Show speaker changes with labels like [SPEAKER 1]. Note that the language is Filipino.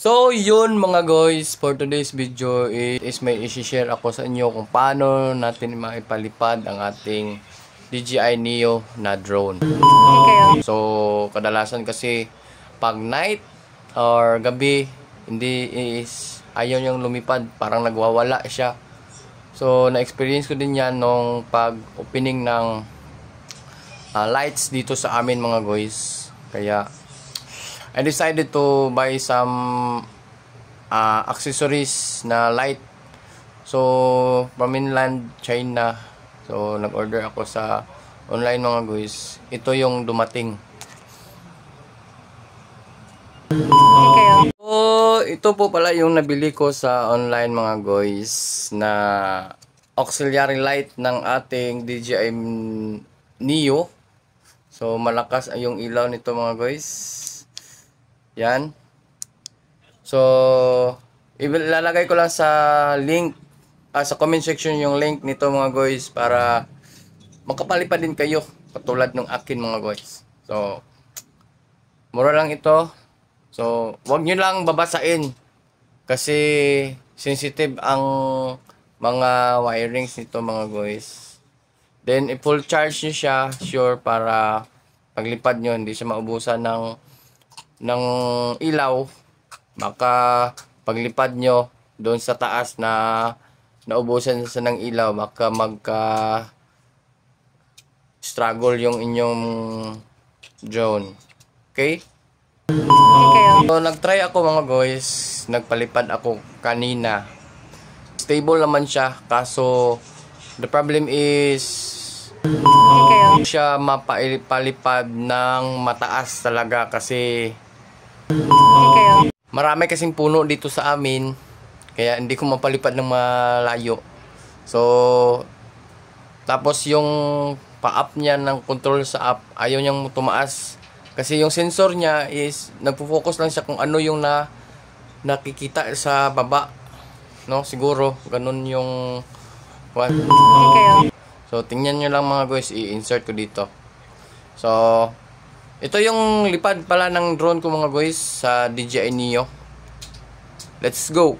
[SPEAKER 1] So, yun mga guys, for today's video is may isi-share ako sa inyo kung paano natin maipalipad ang ating DJI Neo na drone. So, kadalasan kasi pag night or gabi, ayaw niyang lumipad, parang nagwawala siya. So, na-experience ko din yan nung pag-opening ng lights dito sa amin mga guys. Kaya, I decided to buy some accessories na light. So, from mainland China. So, nag-order ako sa online mga guys. Ito yung dumating. So, ito po pala yung nabili ko sa online mga guys na auxiliary light ng ating DJI Neo. So, malakas ay yung ilaw nito mga guys. Yan. So, ilalagay ko lang sa link, sa comment section yung link nito mga guys para makapalipad din kayo katulad ng akin mga guys. So, mura lang ito. So, wag nyo lang babasain kasi sensitive ang mga wirings nito mga guys. Then, i-full charge nyo siya, sure, para paglipad nyo, hindi siya maubusan ng ilaw. Baka paglipad nyo doon sa taas na naubusan sa ng ilaw, baka struggle yung inyong drone. Okay? So, nagtry ako mga guys. Nagpalipad ako kanina. Stable naman siya. Kaso, the problem is siya mapalipad ng mataas talaga kasi marami kasing puno dito sa amin. Kaya hindi ko mapalipad ng malayo. So, tapos yung pa-up niya ng control sa app, ayaw niyang tumaas. Kasi yung sensor niya is nagpo-focus lang siya kung ano yung nakikita sa baba. No, siguro ganun yung what. So, tingnan nyo lang mga guys, i-insert ko dito. So, ito yung lipad pala ng drone ko mga guys sa DJI Neo. Let's go!